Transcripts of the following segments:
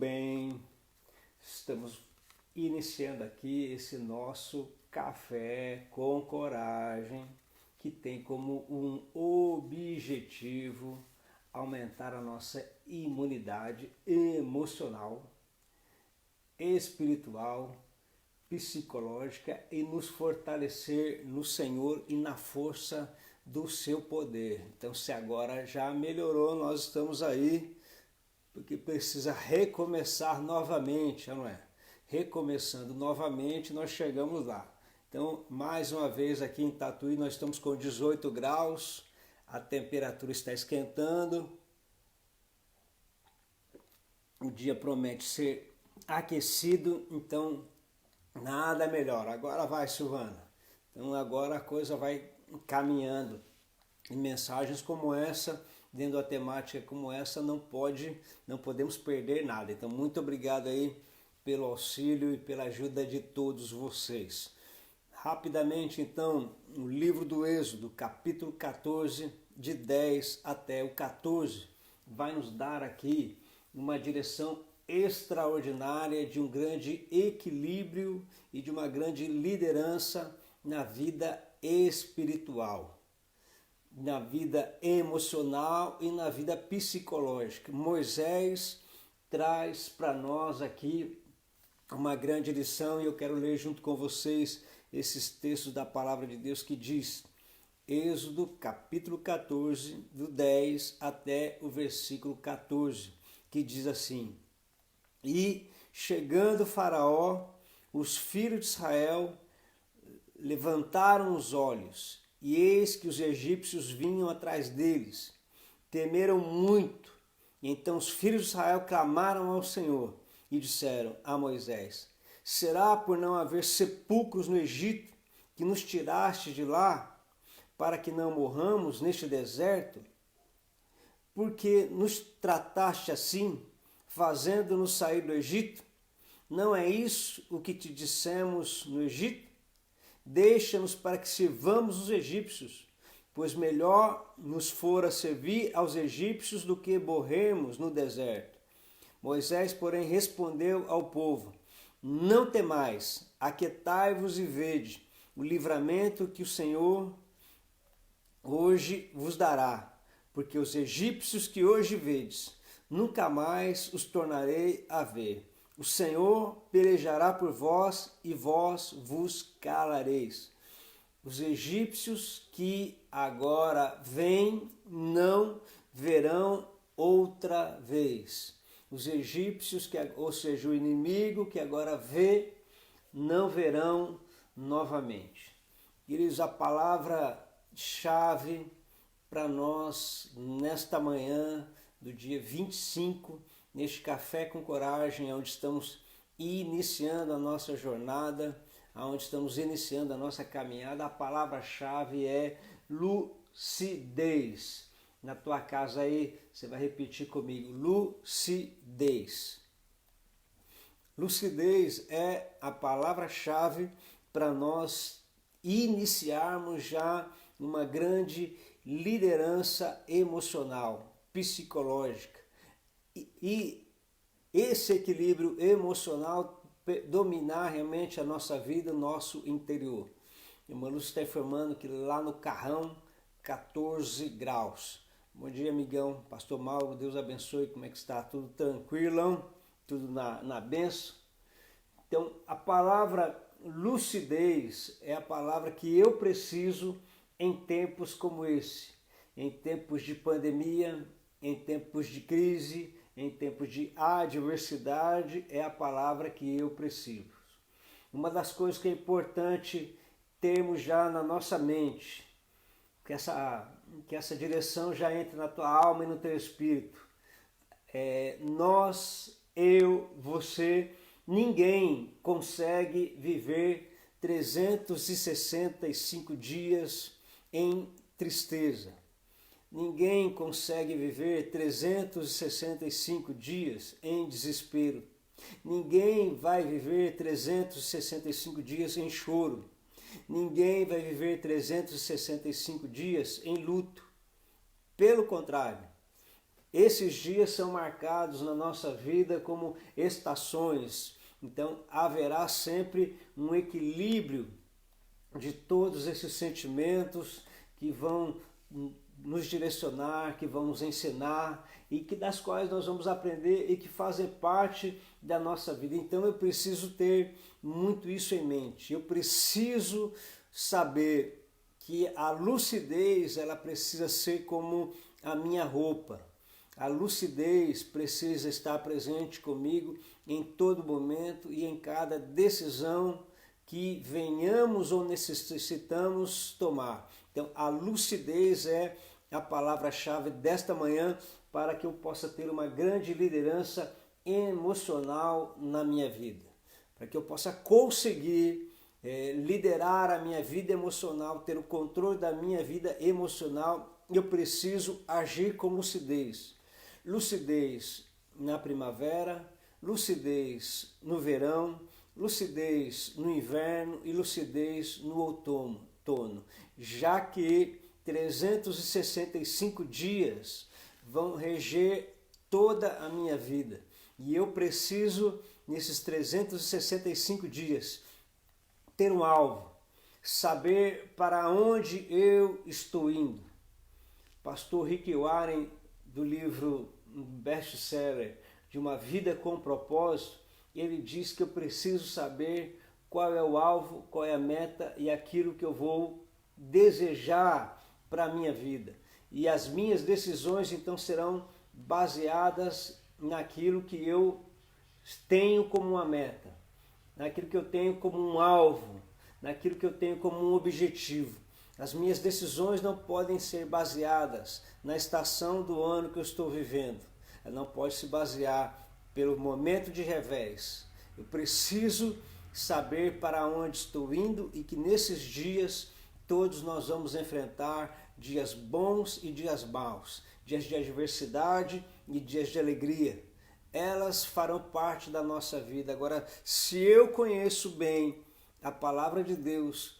bem, estamos iniciando aqui esse nosso café com coragem, que tem como um objetivo aumentar a nossa imunidade emocional, espiritual, psicológica e nos fortalecer no Senhor e na força do seu poder. Então, se agora já melhorou, nós estamos aí porque precisa recomeçar novamente, não é? Recomeçando novamente, nós chegamos lá. Então, mais uma vez aqui em Tatuí, nós estamos com 18 graus, a temperatura está esquentando, o dia promete ser aquecido, então nada melhor. Agora vai, Silvana. Então agora a coisa vai caminhando. E mensagens como essa, dentro da temática como essa, não podemos perder nada. Então muito obrigado aí pelo auxílio e pela ajuda de todos vocês. Rapidamente então, o livro do Êxodo, capítulo 14, de 10 até o 14, vai nos dar aqui uma direção extraordinária de um grande equilíbrio e de uma grande liderança na vida espiritual, na vida emocional e na vida psicológica. Moisés traz para nós aqui uma grande lição e eu quero ler junto com vocês esses textos da palavra de Deus que diz, Êxodo capítulo 14, do 10 até o versículo 14, que diz assim, e chegando Faraó, os filhos de Israel levantaram os olhos, e eis que os egípcios vinham atrás deles. Temeram muito, e então os filhos de Israel clamaram ao Senhor e disseram a Moisés, será por não haver sepulcros no Egito que nos tiraste de lá, para que não morramos neste deserto? Porque nos trataste assim, fazendo-nos sair do Egito? Não é isso o que te dissemos no Egito? Deixa-nos para que sirvamos os egípcios, pois melhor nos fora servir aos egípcios do que morrermos no deserto. Moisés, porém, respondeu ao povo, não temais, aquietai-vos e vede o livramento que o Senhor hoje vos dará, porque os egípcios que hoje vedes, nunca mais os tornarei a ver. O Senhor pelejará por vós e vós vos calareis. Os egípcios que agora vêm não verão outra vez. Os egípcios, ou seja, o inimigo que agora vê, não verão novamente. Queridos, a palavra-chave para nós nesta manhã do dia 25, neste Café com Coragem, onde estamos iniciando a nossa jornada, onde estamos iniciando a nossa caminhada, a palavra-chave é lucidez. Na tua casa aí, você vai repetir comigo, lucidez. Lucidez é a palavra-chave para nós iniciarmos já uma grande liderança emocional, psicológica. E esse equilíbrio emocional dominar realmente a nossa vida, o nosso interior. O Manu está informando que lá no Carrão, 14 graus. Bom dia, amigão. Pastor Mauro, Deus abençoe. Como é que está? Tudo tranquilo? Tudo na benção? Então, a palavra lucidez é a palavra que eu preciso em tempos como esse. Em tempos de pandemia, em tempos de crise, em tempos de adversidade, é a palavra que eu preciso. Uma das coisas que é importante termos já na nossa mente, que essa direção já entre na tua alma e no teu espírito. Nós, eu, você, ninguém consegue viver 365 dias em tristeza. Ninguém consegue viver 365 dias em desespero. Ninguém vai viver 365 dias em choro. Ninguém vai viver 365 dias em luto. Pelo contrário, Esses dias são marcados na nossa vida como estações. Então haverá sempre um equilíbrio de todos esses sentimentos que vão nos direcionar, que vão nos ensinar e que das quais nós vamos aprender e que fazem parte da nossa vida. Então eu preciso ter muito isso em mente. Eu preciso saber que a lucidez, ela precisa ser como a minha roupa. A lucidez precisa estar presente comigo em todo momento e em cada decisão que venhamos ou necessitamos tomar. Então, a lucidez é a palavra-chave desta manhã para que eu possa ter uma grande liderança emocional na minha vida. Para que eu possa conseguir liderar a minha vida emocional, ter o controle da minha vida emocional, eu preciso agir com lucidez. Lucidez na primavera, lucidez no verão, lucidez no inverno e lucidez no outono, já que 365 dias vão reger toda a minha vida. E eu preciso, nesses 365 dias, ter um alvo, saber para onde eu estou indo. Pastor Rick Warren, do livro best-seller de Uma Vida com Propósito, ele diz que eu preciso saber qual é o alvo, qual é a meta e aquilo que eu vou desejar para a minha vida. E as minhas decisões então serão baseadas naquilo que eu tenho como uma meta, naquilo que eu tenho como um alvo, naquilo que eu tenho como um objetivo. As minhas decisões não podem ser baseadas na estação do ano que eu estou vivendo. Ela não pode se basear pelo momento de revés. Eu preciso saber para onde estou indo e que nesses dias todos nós vamos enfrentar dias bons e dias maus, dias de adversidade e dias de alegria. Elas farão parte da nossa vida. Agora, se eu conheço bem a palavra de Deus,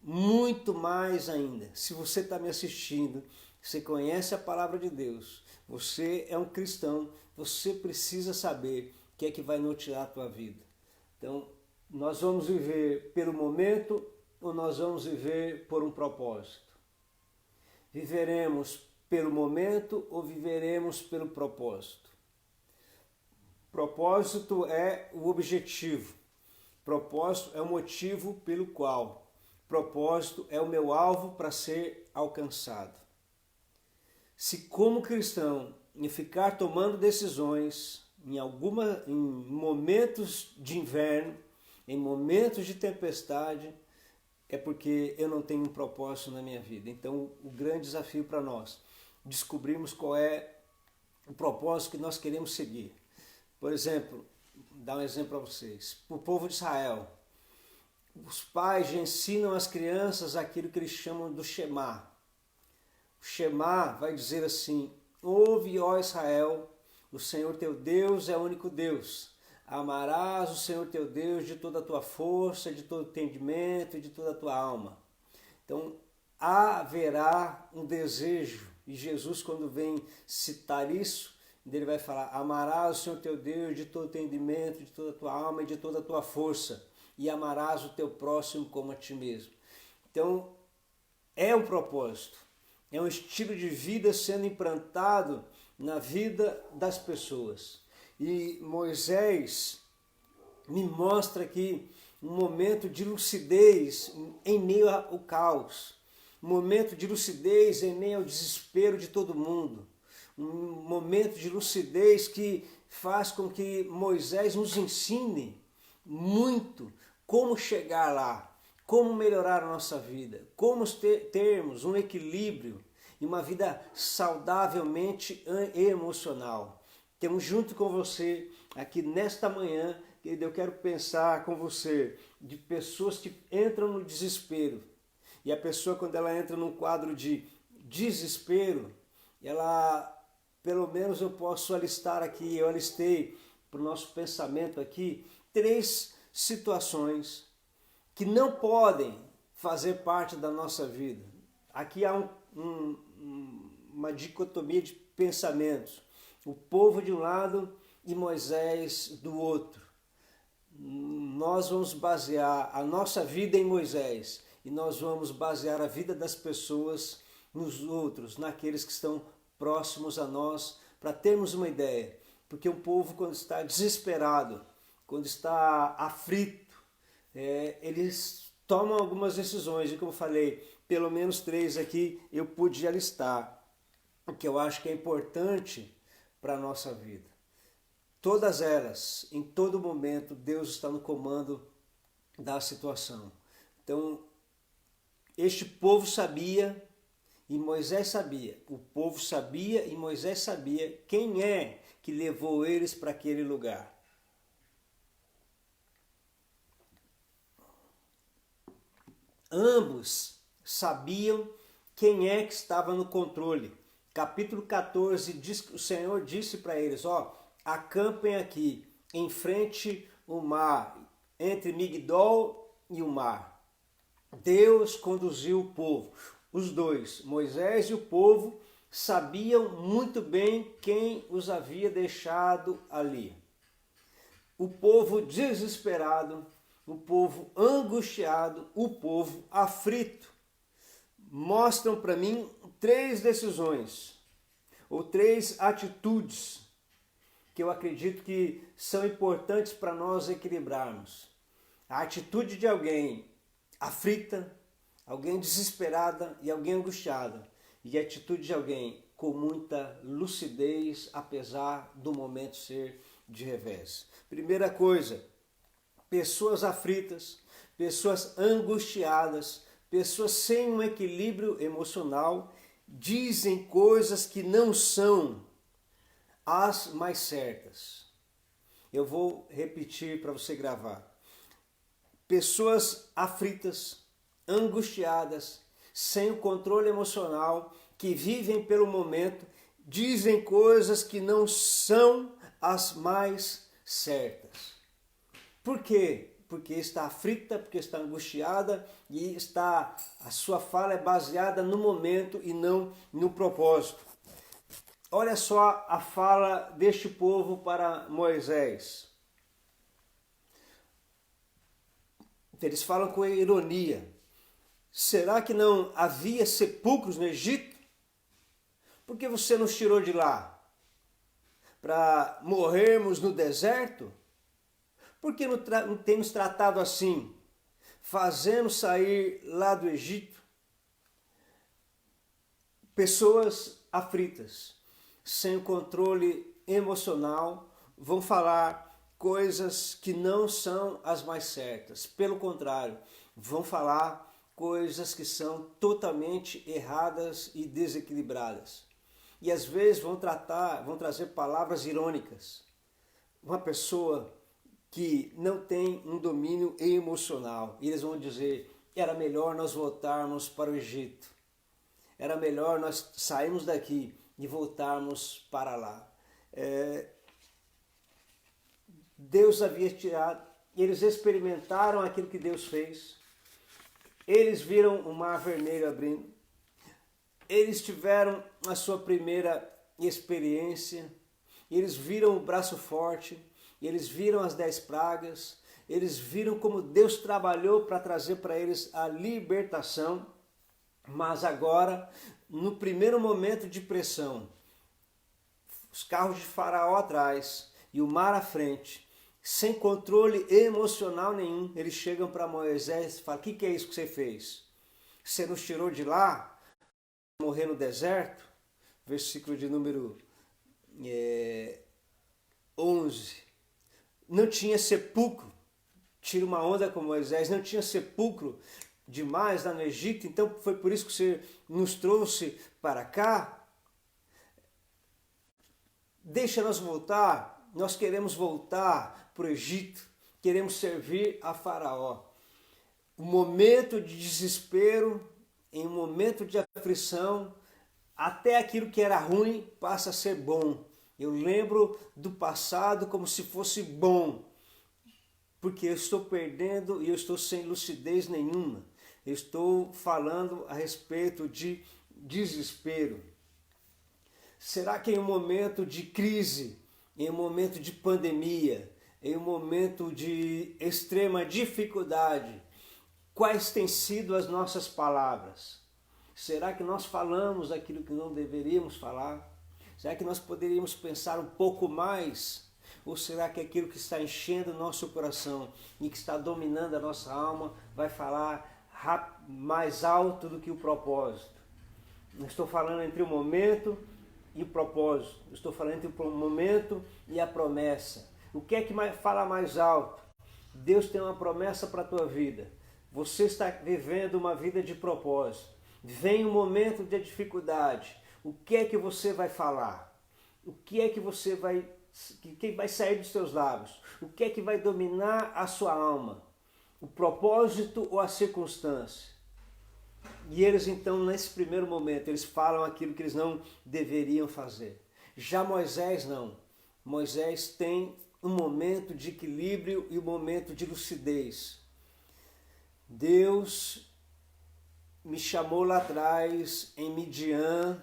muito mais ainda, se você está me assistindo, você conhece a palavra de Deus, você é um cristão, você precisa saber o que é que vai nortear a tua vida. Então, nós vamos viver pelo momento ou nós vamos viver por um propósito? Viveremos pelo momento ou viveremos pelo propósito? Propósito é o objetivo. Propósito é o motivo pelo qual. Propósito é o meu alvo para ser alcançado. Se como cristão eu ficar tomando decisões em momentos de inverno, em momentos de tempestade, é porque eu não tenho um propósito na minha vida. Então o grande desafio para nós, descobrirmos qual é o propósito que nós queremos seguir. Por exemplo, dar um exemplo para vocês. O povo de Israel, os pais ensinam às crianças aquilo que eles chamam do Shema. O Shema vai dizer assim: ouve, ó Israel, o Senhor teu Deus é o único Deus. Amarás o Senhor teu Deus de toda a tua força, de todo o entendimento e de toda a tua alma. Então, haverá um desejo. E Jesus, quando vem citar isso, ele vai falar: amarás o Senhor teu Deus de todo o entendimento, de toda a tua alma e de toda a tua força. E amarás o teu próximo como a ti mesmo. Então, é um propósito. É um estilo de vida sendo implantado na vida das pessoas. E Moisés me mostra aqui um momento de lucidez em meio ao caos. Um momento de lucidez em meio ao desespero de todo mundo. Um momento de lucidez que faz com que Moisés nos ensine muito como chegar lá, como melhorar a nossa vida, como termos um equilíbrio e uma vida saudavelmente emocional. Temos junto com você, aqui nesta manhã, eu quero pensar com você de pessoas que entram no desespero. E a pessoa, quando ela entra num quadro de desespero, ela, pelo menos eu posso alistar aqui, eu alistei para o nosso pensamento aqui, 3 situações que não podem fazer parte da nossa vida. Aqui há uma dicotomia de pensamentos. O povo de um lado e Moisés do outro. Nós vamos basear a nossa vida em Moisés e nós vamos basear a vida das pessoas nos outros, naqueles que estão próximos a nós, para termos uma ideia. Porque um povo, quando está desesperado, quando está aflito, eles tomam algumas decisões, e como eu falei, pelo menos 3 aqui eu pude alistar, o que eu acho que é importante para a nossa vida. Todas elas, em todo momento, Deus está no comando da situação. Então, este povo sabia e Moisés sabia. O povo sabia e Moisés sabia quem é que levou eles para aquele lugar. Ambos sabiam quem é que estava no controle. Capítulo 14, o Senhor disse para eles, acampem aqui, em frente ao mar, entre Migdol e o mar. Deus conduziu o povo. Os dois, Moisés e o povo, sabiam muito bem quem os havia deixado ali. O povo desesperado, o povo angustiado, o povo aflito, mostram para mim 3 decisões, ou 3 atitudes, que eu acredito que são importantes para nós equilibrarmos. A atitude de alguém aflita, alguém desesperada e alguém angustiada. E a atitude de alguém com muita lucidez, apesar do momento ser de revés. Primeira coisa, pessoas aflitas, pessoas angustiadas, pessoas sem um equilíbrio emocional, dizem coisas que não são as mais certas. Eu vou repetir para você gravar. Pessoas aflitas, angustiadas, sem o controle emocional, que vivem pelo momento, dizem coisas que não são as mais certas. Por quê? Porque está aflita, porque está angustiada e a sua fala é baseada no momento e não no propósito. Olha só a fala deste povo para Moisés. Eles falam com ironia. Será que não havia sepulcros no Egito? Por que você nos tirou de lá? Para morrermos no deserto? Por que não temos tratado assim? Fazendo sair lá do Egito? Pessoas aflitas, sem o controle emocional, vão falar coisas que não são as mais certas. Pelo contrário, vão falar coisas que são totalmente erradas e desequilibradas. E às vezes vão trazer palavras irônicas. Uma pessoa que não tem um domínio emocional. E eles vão dizer, era melhor nós voltarmos para o Egito. Era melhor nós sairmos daqui e voltarmos para lá. Deus havia tirado, eles experimentaram aquilo que Deus fez. Eles viram o mar vermelho abrindo. Eles tiveram a sua primeira experiência. Eles viram o braço forte. Eles viram as 10 pragas, eles viram como Deus trabalhou para trazer para eles a libertação, mas agora, no primeiro momento de pressão, os carros de Faraó atrás e o mar à frente, sem controle emocional nenhum, eles chegam para Moisés e falam, o que é isso que você fez? Você nos tirou de lá, morrer no deserto? Versículo de número 11. Não tinha sepulcro, tira uma onda com Moisés, não tinha sepulcro demais lá no Egito, então foi por isso que você nos trouxe para cá. Deixa nós voltar, nós queremos voltar para o Egito, queremos servir a Faraó. Um momento de desespero, em um momento de aflição, até aquilo que era ruim passa a ser bom. Eu lembro do passado como se fosse bom, porque eu estou perdendo e eu estou sem lucidez nenhuma. Eu estou falando a respeito de desespero. Será que em um momento de crise, em um momento de pandemia, em um momento de extrema dificuldade, quais têm sido as nossas palavras? Será que nós falamos aquilo que não deveríamos falar? Será que nós poderíamos pensar um pouco mais? Ou será que aquilo que está enchendo o nosso coração e que está dominando a nossa alma vai falar mais alto do que o propósito? Não estou falando entre o momento e o propósito. Estou falando entre o momento e a promessa. O que é que fala mais alto? Deus tem uma promessa para a tua vida. Você está vivendo uma vida de propósito. Vem um momento de dificuldade. O que é que você vai falar? O que é que você vai sair dos seus lábios? O que é que vai dominar a sua alma? O propósito ou a circunstância? E eles então, nesse primeiro momento, eles falam aquilo que eles não deveriam fazer. Já Moisés não. Moisés tem um momento de equilíbrio e um momento de lucidez. Deus me chamou lá atrás em Midian.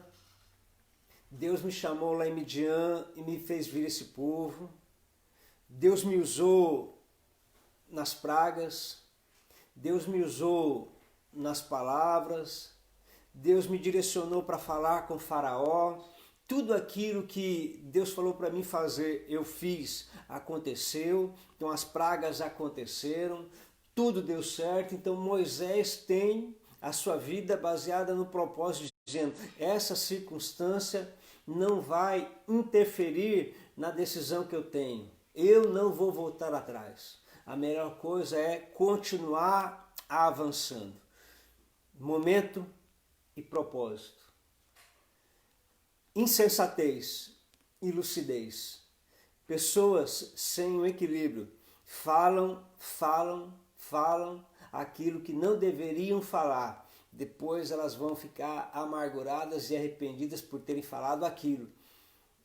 Deus me chamou lá em Midian e me fez vir esse povo. Deus me usou nas pragas. Deus me usou nas palavras. Deus me direcionou para falar com Faraó. Tudo aquilo que Deus falou para mim fazer, eu fiz, aconteceu. Então as pragas aconteceram, tudo deu certo. Então Moisés tem a sua vida baseada no propósito, dizendo: essa circunstância não vai interferir na decisão que eu tenho. Eu não vou voltar atrás. A melhor coisa é continuar avançando. Momento e propósito. Insensatez e lucidez. Pessoas sem o equilíbrio falam aquilo que não deveriam falar. Depois elas vão ficar amarguradas e arrependidas por terem falado aquilo,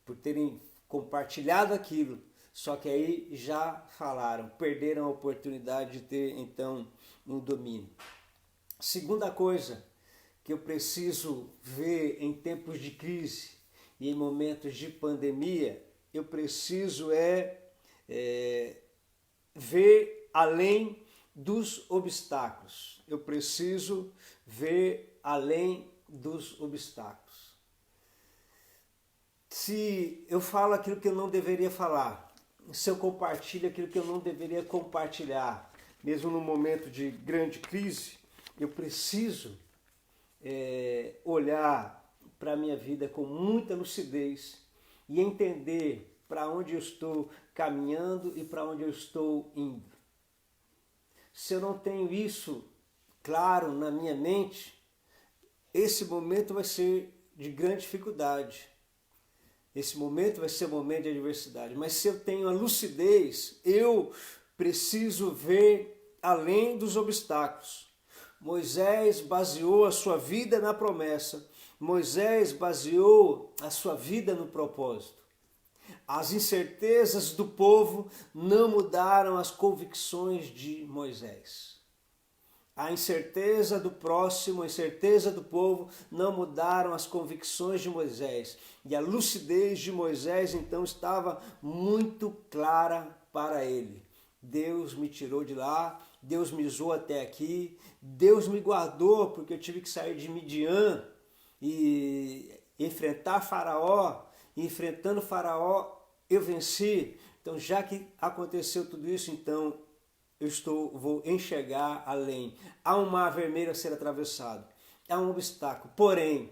por terem compartilhado aquilo. Só que aí já falaram, perderam a oportunidade de ter então um domínio. Segunda coisa que eu preciso ver em tempos de crise e em momentos de pandemia, eu preciso ver além dos obstáculos. Eu preciso ver além dos obstáculos. Se eu falo aquilo que eu não deveria falar, se eu compartilho aquilo que eu não deveria compartilhar, mesmo no momento de grande crise, eu preciso olhar para a minha vida com muita lucidez e entender para onde eu estou caminhando e para onde eu estou indo. Se eu não tenho isso claro na minha mente, esse momento vai ser de grande dificuldade. Esse momento vai ser um momento de adversidade. Mas se eu tenho a lucidez, eu preciso ver além dos obstáculos. Moisés baseou a sua vida na promessa. Moisés baseou a sua vida no propósito. As incertezas do povo não mudaram as convicções de Moisés. A incerteza do próximo, a incerteza do povo não mudaram as convicções de Moisés. E a lucidez de Moisés então estava muito clara para ele. Deus me tirou de lá, Deus me usou até aqui, Deus me guardou porque eu tive que sair de Midian e enfrentar Faraó. E enfrentando Faraó eu venci. Então já que aconteceu tudo isso, então vou enxergar além. Há um mar vermelho a ser atravessado. Há um obstáculo. Porém,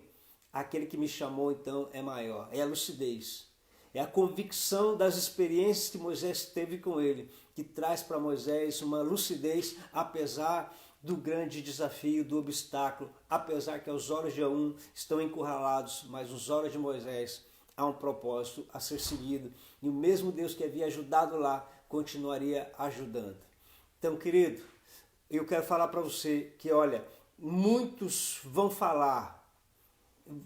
aquele que me chamou então é maior. É a lucidez. É a convicção das experiências que Moisés teve com ele, que traz para Moisés uma lucidez, apesar do grande desafio, do obstáculo, apesar que aos olhos de um estão encurralados, mas nos olhos de Moisés há um propósito a ser seguido. E o mesmo Deus que havia ajudado lá, continuaria ajudando. Então, querido, eu quero falar para você que, olha, muitos vão falar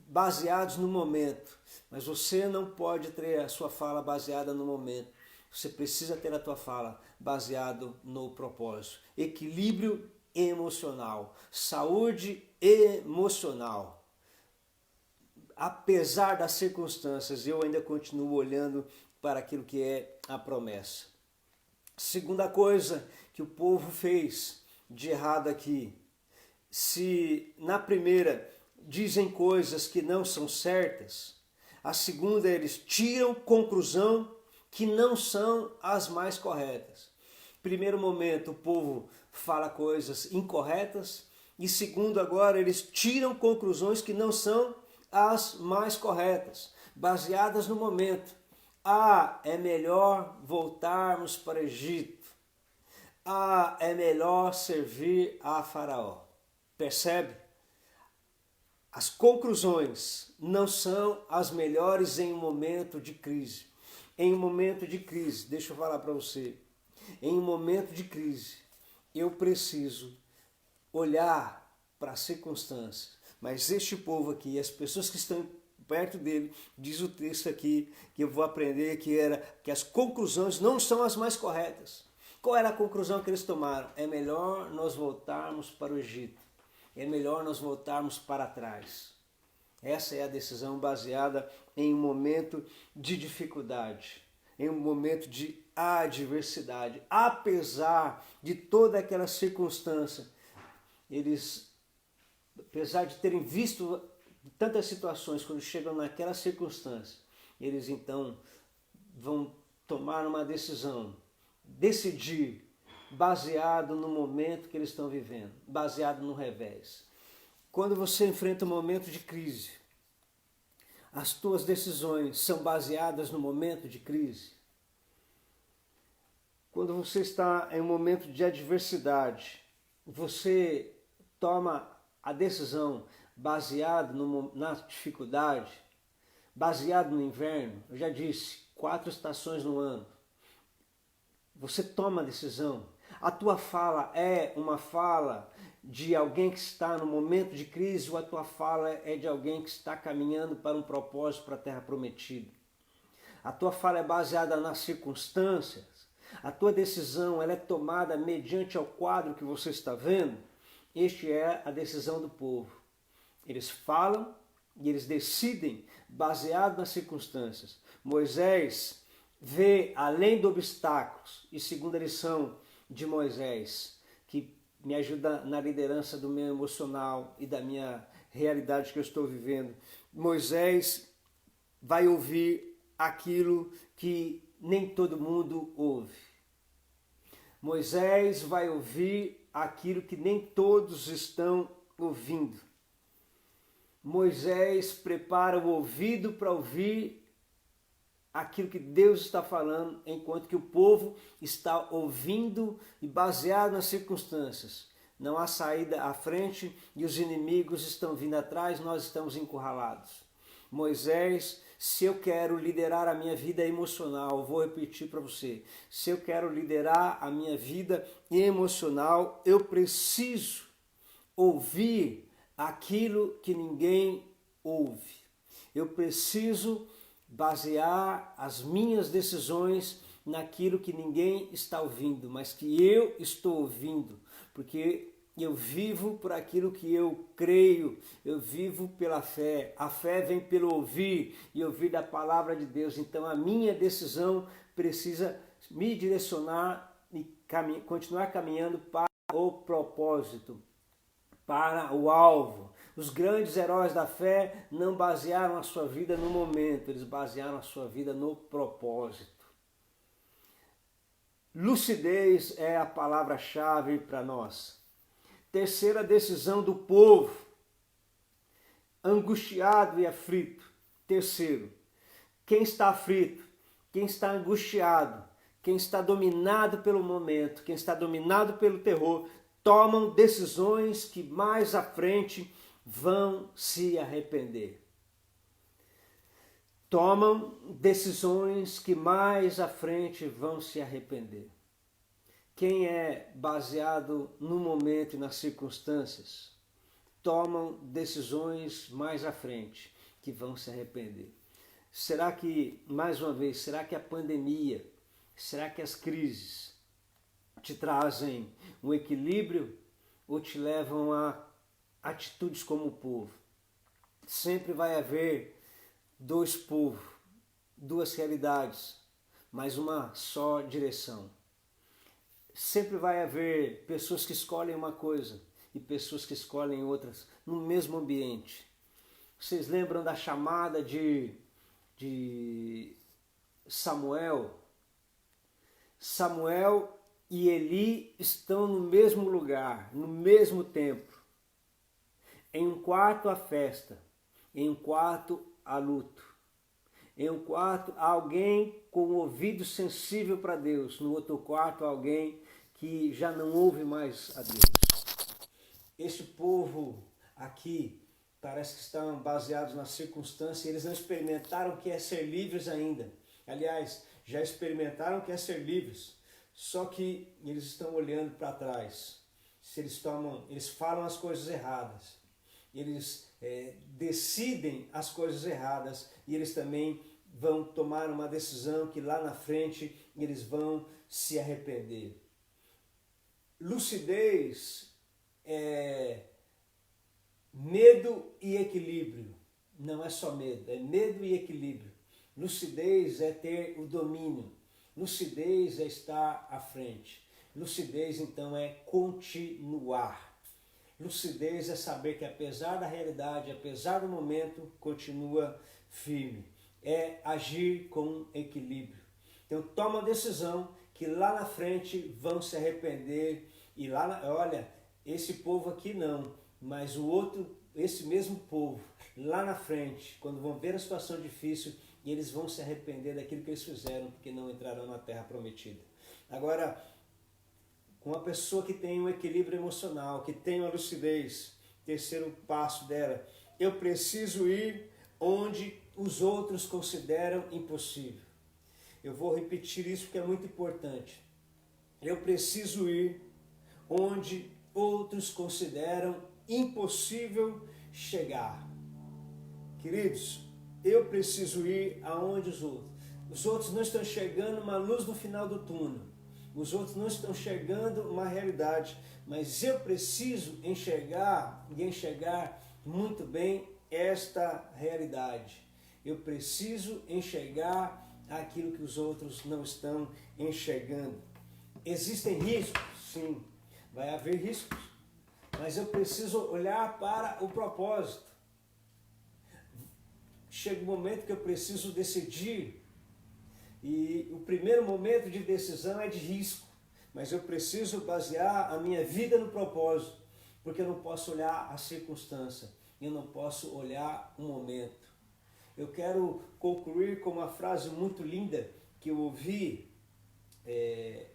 baseados no momento, mas você não pode ter a sua fala baseada no momento. Você precisa ter a tua fala baseado no propósito. Equilíbrio emocional, saúde emocional. apesar das circunstâncias, eu ainda continuo olhando para aquilo que é a promessa. Segunda coisa que o povo fez de errado aqui. Se na primeira dizem coisas que não são certas, a segunda eles tiram conclusão que não são as mais corretas. Primeiro momento o povo fala coisas incorretas e segundo agora eles tiram conclusões que não são as mais corretas, baseadas no momento. É melhor voltarmos para o Egito. É melhor servir a Faraó. Percebe? As conclusões não são as melhores em um momento de crise. Em um momento de crise, deixa eu falar para você, em um momento de crise, eu preciso olhar para as circunstâncias. Mas este povo aqui, as pessoas que estão perto dele, diz o texto aqui, que eu vou aprender, que as conclusões não são as mais corretas. Qual era a conclusão que eles tomaram? É melhor nós voltarmos para o Egito. É melhor nós voltarmos para trás. Essa é a decisão baseada em um momento de dificuldade, em um momento de adversidade. Apesar de toda aquela circunstância, eles, apesar de terem visto tantas situações, quando chegam naquela circunstância, eles então vão tomar uma decisão, decidir, baseado no momento que eles estão vivendo, baseado no revés. Quando você enfrenta um momento de crise, as tuas decisões são baseadas no momento de crise. Quando você está em um momento de adversidade, você toma a decisão baseado na dificuldade, baseado no inverno. Eu já disse, 4 estações no ano. Você toma a decisão. A tua fala é uma fala de alguém que está no momento de crise ou a tua fala é de alguém que está caminhando para um propósito, para a terra prometida? A tua fala é baseada nas circunstâncias? A tua decisão ela é tomada mediante ao quadro que você está vendo? Este é a decisão do povo. Eles falam e eles decidem baseado nas circunstâncias. Moisés vê além dos obstáculos. E segunda lição de Moisés, que me ajuda na liderança do meu emocional e da minha realidade que eu estou vivendo. Moisés vai ouvir aquilo que nem todo mundo ouve. Moisés vai ouvir aquilo que nem todos estão ouvindo. Moisés prepara o ouvido para ouvir aquilo que Deus está falando, enquanto que o povo está ouvindo e baseado nas circunstâncias. Não há saída à frente e os inimigos estão vindo atrás, nós estamos encurralados. Moisés, se eu quero liderar a minha vida emocional, vou repetir para você, se eu quero liderar a minha vida emocional, eu preciso ouvir aquilo que ninguém ouve. Eu preciso basear as minhas decisões naquilo que ninguém está ouvindo, mas que eu estou ouvindo, porque eu vivo por aquilo que eu creio, eu vivo pela fé. A fé vem pelo ouvir e ouvir da palavra de Deus. Então a minha decisão precisa me direcionar e continuar caminhando para o propósito, para o alvo. Os grandes heróis da fé não basearam a sua vida no momento, eles basearam a sua vida no propósito. Lucidez é a palavra-chave para nós. Terceira decisão do povo, angustiado e aflito. Terceiro, quem está aflito, quem está angustiado, quem está dominado pelo momento, quem está dominado pelo terror, tomam decisões que mais à frente vão se arrepender. Tomam decisões que mais à frente vão se arrepender. Quem é baseado no momento e nas circunstâncias, tomam decisões mais à frente que vão se arrepender. Será que, mais uma vez, será que a pandemia, será que as crises te trazem um equilíbrio ou te levam a atitudes como o povo? Sempre vai haver dois povos, duas realidades, mas uma só direção. Sempre vai haver pessoas que escolhem uma coisa e pessoas que escolhem outras no mesmo ambiente. Vocês lembram da chamada de Samuel? Samuel e Eli estão no mesmo lugar, no mesmo templo. Em um quarto há festa, em um quarto há luto. Em um quarto há alguém com o ouvido sensível para Deus, no outro quarto há alguém que já não ouve mais a Deus. Este povo aqui parece que estão baseados na circunstância, eles não experimentaram o que é ser livres ainda. Aliás, já experimentaram o que é ser livres, só que eles estão olhando para trás. Se eles falam as coisas erradas, eles decidem as coisas erradas e eles também vão tomar uma decisão que lá na frente eles vão se arrepender. Lucidez é medo e equilíbrio. Não é só medo, é medo e equilíbrio. Lucidez é ter o domínio. Lucidez é estar à frente. Lucidez, então, é continuar. Lucidez é saber que apesar da realidade, apesar do momento, continua firme. É agir com equilíbrio. Então toma a decisão que lá na frente vão se arrepender e olha, esse povo aqui não, mas o outro, esse mesmo povo, lá na frente, quando vão ver a situação difícil, eles vão se arrepender daquilo que eles fizeram, porque não entrarão na terra prometida. Agora, com uma pessoa que tem um equilíbrio emocional, que tem uma lucidez, terceiro passo dela, eu preciso ir onde os outros consideram impossível. Eu vou repetir isso porque é muito importante. Eu preciso ir onde outros consideram impossível chegar. Queridos, eu preciso ir aonde os outros não estão enxergando uma luz no final do túnel. Os outros não estão enxergando uma realidade, mas eu preciso enxergar muito bem esta realidade. Eu preciso enxergar aquilo que os outros não estão enxergando. Existem riscos? Sim, vai haver riscos, mas eu preciso olhar para o propósito. Chega um momento que eu preciso decidir, e o primeiro momento de decisão é de risco, mas eu preciso basear a minha vida no propósito, porque eu não posso olhar a circunstância, eu não posso olhar o momento. Eu quero concluir com uma frase muito linda que eu ouvi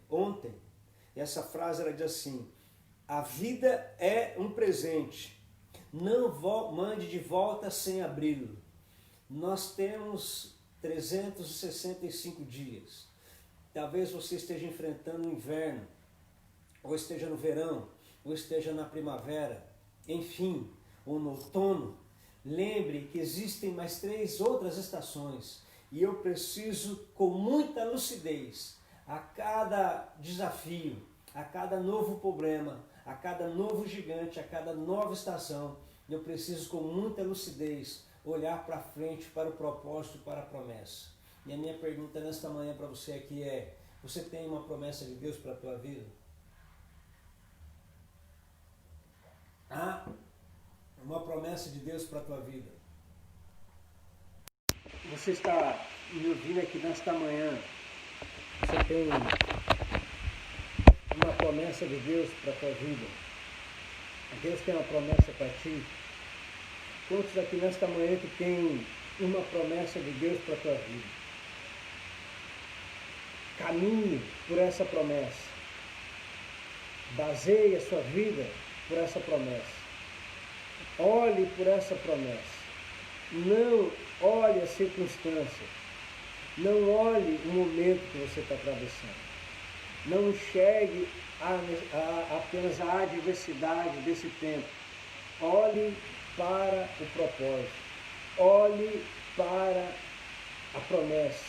ontem. Essa frase ela diz assim: a vida é um presente, não mande de volta sem abri-lo. Nós temos 365 dias. Talvez você esteja enfrentando o inverno, ou esteja no verão, ou esteja na primavera, enfim, ou no outono. Lembre que existem mais 3 outras estações e eu preciso, com muita lucidez, a cada desafio, a cada novo problema, a cada novo gigante, a cada nova estação, eu preciso com muita lucidez olhar para frente, para o propósito, para a promessa. E a minha pergunta nesta manhã para você aqui é: você tem uma promessa de Deus para a tua vida? Uma promessa de Deus para a tua vida. Você está me ouvindo aqui nesta manhã. Você tem uma promessa de Deus para a tua vida. Deus tem uma promessa para ti. Quantos aqui nesta manhã que tem uma promessa de Deus para a tua vida? Caminhe por essa promessa. Baseie a sua vida por essa promessa. Olhe por essa promessa. Não olhe a circunstância. Não olhe o momento que você está atravessando. Não enxergue apenas a adversidade desse tempo. Olhe para o propósito. Olhe para a promessa.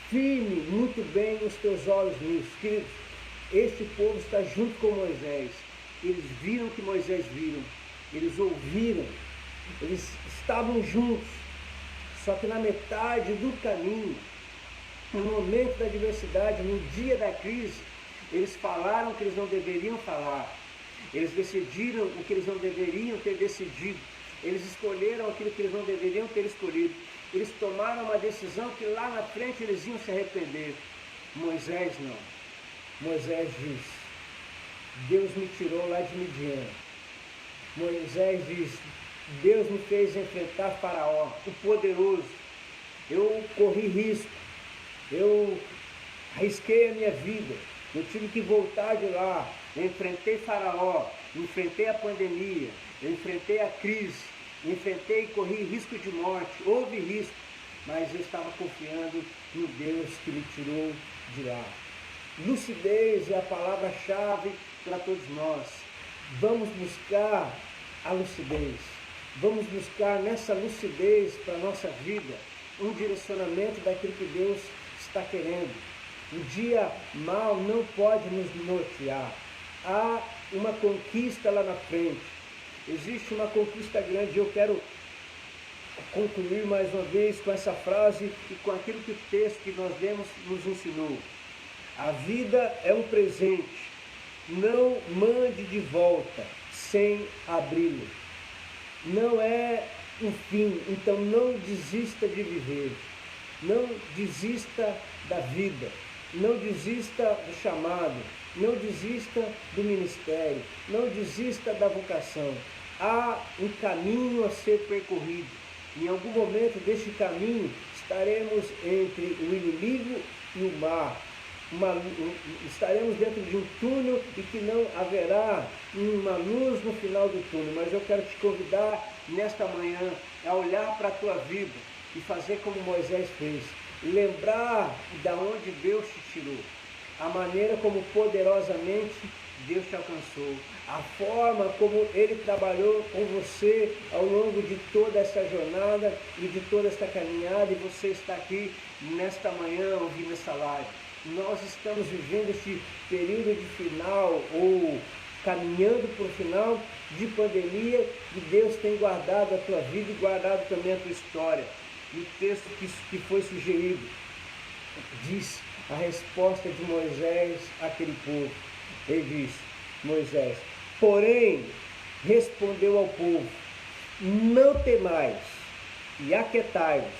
Firme muito bem os teus olhos nisso. Queridos, este povo está junto com Moisés. Eles viram o que Moisés viram. Eles ouviram, eles estavam juntos, só que na metade do caminho, no momento da adversidade, no dia da crise, eles falaram o que eles não deveriam falar, eles decidiram o que eles não deveriam ter decidido, eles escolheram aquilo que eles não deveriam ter escolhido, eles tomaram uma decisão que lá na frente eles iam se arrepender. Moisés não. Moisés diz: Deus me tirou lá de Midian. Moisés diz: Deus me fez enfrentar Faraó, o poderoso. Eu corri risco, eu arrisquei a minha vida, eu tive que voltar de lá, eu enfrentei Faraó, enfrentei a pandemia, eu enfrentei a crise, enfrentei e corri risco de morte, houve risco, mas eu estava confiando no Deus que me tirou de lá. Lucidez é a palavra-chave para todos nós. Vamos buscar a lucidez. Vamos buscar nessa lucidez para a nossa vida um direcionamento daquilo que Deus está querendo. O dia mau não pode nos nortear. Há uma conquista lá na frente. Existe uma conquista grande. Eu quero concluir mais uma vez com essa frase e com aquilo que o texto que nós lemos nos ensinou. A vida é um presente. Não mande de volta sem abri-lo. Não é um fim, então não desista de viver. Não desista da vida. Não desista do chamado. Não desista do ministério. Não desista da vocação. Há um caminho a ser percorrido. Em algum momento deste caminho estaremos entre o inimigo e o mar. Estaremos dentro de um túnel e que não haverá uma luz no final do túnel. Mas eu quero te convidar nesta manhã a olhar para a tua vida e fazer como Moisés fez. Lembrar de onde Deus te tirou. A maneira como poderosamente Deus te alcançou. A forma como Ele trabalhou com você ao longo de toda essa jornada e de toda esta caminhada. E você está aqui nesta manhã ouvindo essa live. Nós estamos vivendo este período de final ou caminhando para o final de pandemia e Deus tem guardado a tua vida e guardado também a tua história. E o texto que foi sugerido diz a resposta de Moisés àquele povo. Ele diz: Moisés, porém, respondeu ao povo: não temais e aquietai-vos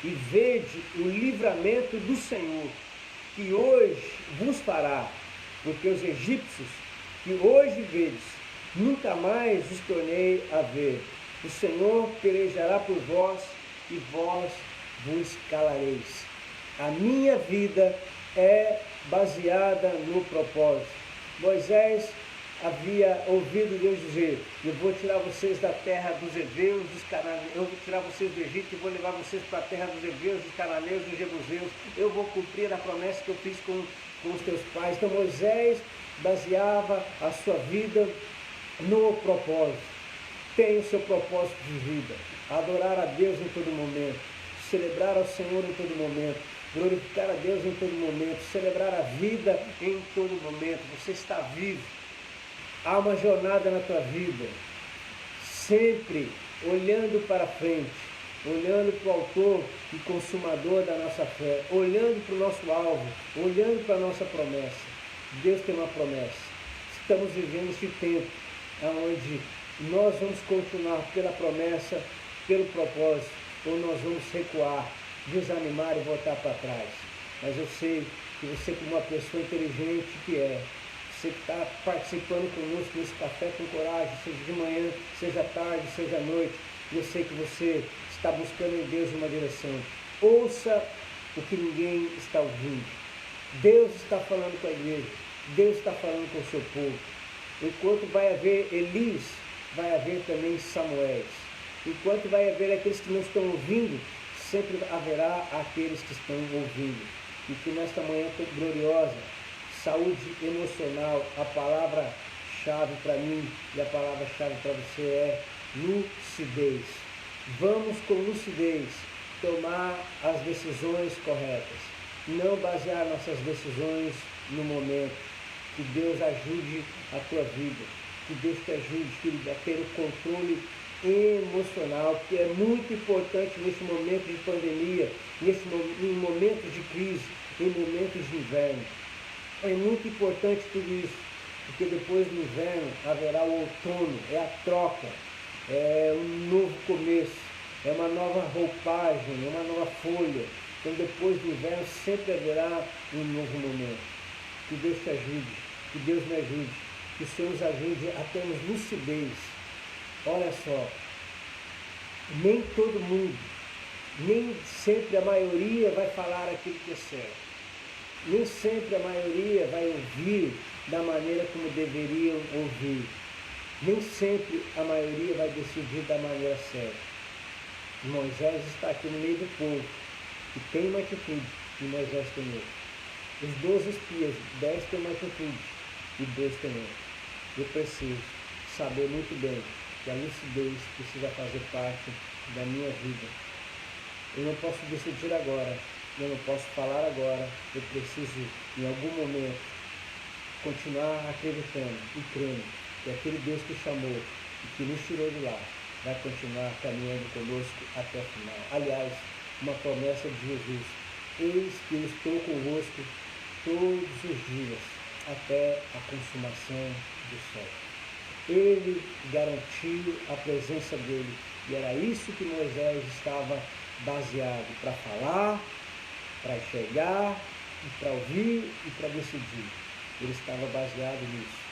e vede o livramento do Senhor, que hoje vos fará, porque os egípcios que hoje vedes, nunca mais os tornei a ver. O Senhor pelejará por vós e vós vos calareis. A minha vida é baseada no propósito. Moisés havia ouvido Deus dizer: eu vou tirar vocês da terra dos heveus, dos cananeus, eu vou tirar vocês do Egito e vou levar vocês para a terra dos heveus, dos cananeus, dos jebuseus. Eu vou cumprir a promessa que eu fiz com os teus pais. Então Moisés baseava a sua vida no propósito. Tem o seu propósito de vida: adorar a Deus em todo momento, celebrar ao Senhor em todo momento, glorificar a Deus em todo momento, celebrar a vida em todo momento. Você está vivo. Há uma jornada na tua vida, sempre olhando para frente, olhando para o autor e consumador da nossa fé, olhando para o nosso alvo, olhando para a nossa promessa. Deus tem uma promessa. Estamos vivendo este tempo onde nós vamos continuar pela promessa, pelo propósito, ou nós vamos recuar, desanimar e voltar para trás. Mas eu sei que você, como uma pessoa inteligente que é, você que está participando conosco nesse café com coragem, seja de manhã, seja tarde, seja à noite, eu sei que você está buscando em Deus uma direção. Ouça o que ninguém está ouvindo. Deus está falando com a igreja, Deus está falando com o seu povo. Enquanto vai haver Elis, vai haver também Samuéis. Enquanto vai haver aqueles que não estão ouvindo, sempre haverá aqueles que estão ouvindo. E que nesta manhã tão gloriosa, saúde emocional, a palavra-chave para mim e a palavra-chave para você é lucidez. Vamos com lucidez tomar as decisões corretas. Não basear nossas decisões no momento. Que Deus ajude a tua vida. Que Deus te ajude, filho, a ter o controle emocional, que é muito importante nesse momento de pandemia, em momentos de crise, em momentos de inverno. É muito importante tudo isso, porque depois do inverno haverá o outono, é a troca, é um novo começo, é uma nova roupagem, é uma nova folha. Então depois do inverno sempre haverá um novo momento. Que Deus te ajude, que Deus me ajude, que o Senhor nos ajude a termos lucidez. Olha só, nem todo mundo, nem sempre a maioria vai falar aquilo que é certo. Nem sempre a maioria vai ouvir da maneira como deveriam ouvir. Nem sempre a maioria vai decidir da maneira certa. Moisés está aqui no meio do povo, que tem uma atitude, e Moisés tem outra. Os 12 espias, 10 têm uma atitude, e 2 têm outra. Eu preciso saber muito bem que a lucidez precisa fazer parte da minha vida. Eu não posso decidir agora, eu não posso falar agora, eu preciso, em algum momento, continuar acreditando e crendo que aquele Deus que chamou e que nos tirou de lá vai continuar caminhando conosco até o final. Aliás, uma promessa de Jesus: eis que eu estou convosco todos os dias, até a consumação do século. Ele garantiu a presença dele, e era isso que Moisés estava baseado, para falar, para enxergar, para ouvir e para decidir. Ele estava baseado nisso.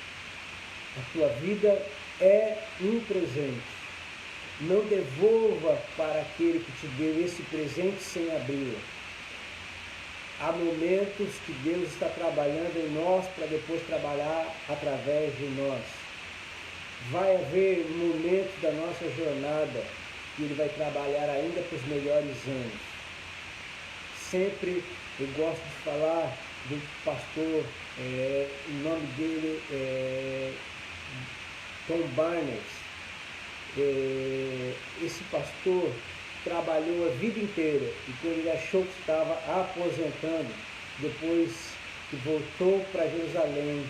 A tua vida é um presente. Não devolva para aquele que te deu esse presente sem abri-lo. Há momentos que Deus está trabalhando em nós para depois trabalhar através de nós. Vai haver momentos da nossa jornada que Ele vai trabalhar ainda para os melhores anos. Sempre eu gosto de falar do pastor, o nome dele é Tom Barnes. Esse pastor trabalhou a vida inteira e quando ele achou que estava aposentando, depois que voltou para Jerusalém,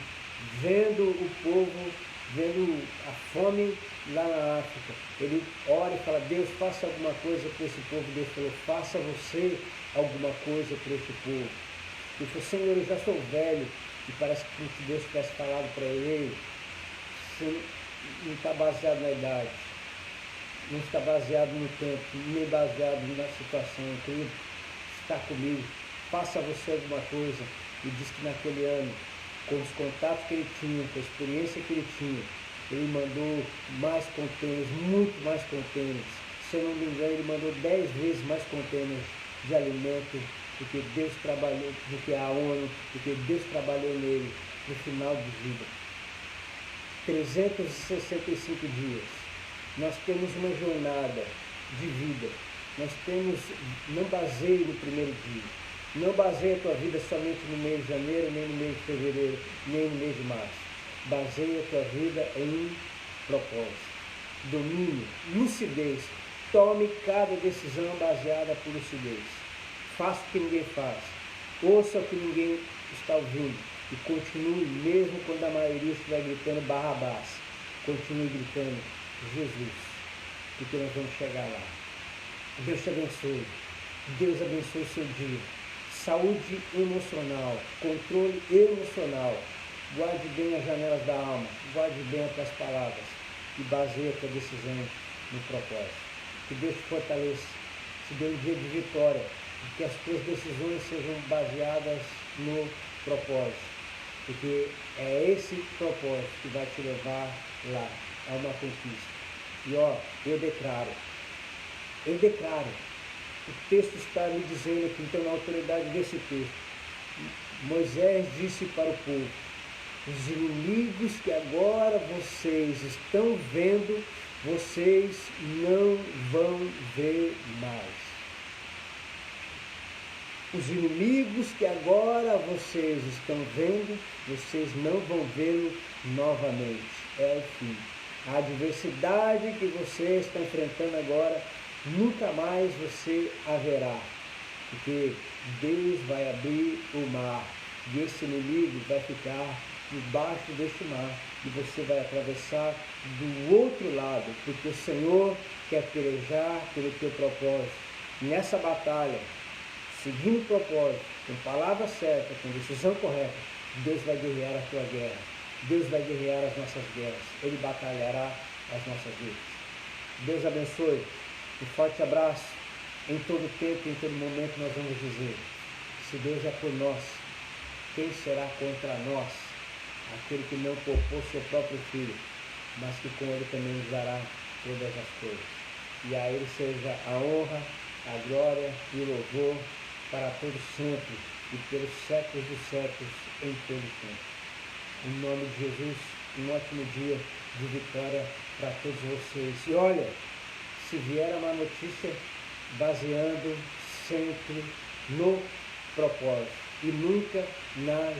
vendo o povo, vendo a fome lá na África, ele ora e fala: Deus, faça alguma coisa para esse povo. Deus falou: faça você alguma coisa para esse povo. Ele falou: Senhor, eu já sou velho. E parece que Deus tivesse falado para ele: você não está baseado na idade, não está baseado no tempo, nem baseado na situação. Querido, está comigo, faça você alguma coisa. E diz que naquele ano, com os contatos que ele tinha, com a experiência que ele tinha, ele mandou mais contêineres, muito mais contêineres. Se eu não me engano, ele mandou 10 vezes mais contêineres de alimento do que Deus trabalhou, do que a ONU, do que Deus trabalhou nele no final de vida. 365 dias. Nós temos uma jornada de vida. Nós temos, não baseie no primeiro dia. Não baseie a tua vida somente no mês de janeiro, nem no mês de fevereiro, nem no mês de março. Baseie a tua vida em propósito, domínio, lucidez. Tome cada decisão baseada por lucidez. Faça o que ninguém faz. Ouça o que ninguém está ouvindo. E continue, mesmo quando a maioria estiver gritando Barrabás. Continue gritando Jesus. Porque nós vamos chegar lá. Deus te abençoe. Deus abençoe o seu dia. Saúde emocional, controle emocional. Guarde bem as janelas da alma, guarde bem as tuas palavras e baseie a tua decisão no propósito. Que Deus te fortaleça, te dê um dia de vitória, e que as tuas decisões sejam baseadas no propósito, porque é esse propósito que vai te levar lá, a uma conquista. E eu declaro, o texto está me dizendo aqui, então, na autoridade desse texto, Moisés disse para o povo: os inimigos que agora vocês estão vendo, vocês não vão ver mais. Os inimigos que agora vocês estão vendo, vocês não vão vê-lo novamente. É o fim. A adversidade que você está enfrentando agora, nunca mais você haverá. Porque Deus vai abrir o mar e esse inimigo vai ficar debaixo deste mar e você vai atravessar do outro lado, porque o Senhor quer pelejar pelo teu propósito. Nessa batalha, seguindo o propósito, com palavra certa, com decisão correta, Deus vai guerrear a tua guerra. Deus vai guerrear as nossas guerras. Ele batalhará as nossas vidas. Deus abençoe. Um forte abraço. Em todo tempo, em todo momento, nós vamos dizer: se Deus é por nós, quem será contra nós? Aquele que não poupou seu próprio filho, mas que com ele também nos dará todas as coisas. E a ele seja a honra, a glória e o louvor para todos sempre e pelos séculos dos séculos, em todo tempo. Em nome de Jesus, um ótimo dia de vitória para todos vocês. E olha, se vier a má notícia, baseando sempre no propósito e nunca nas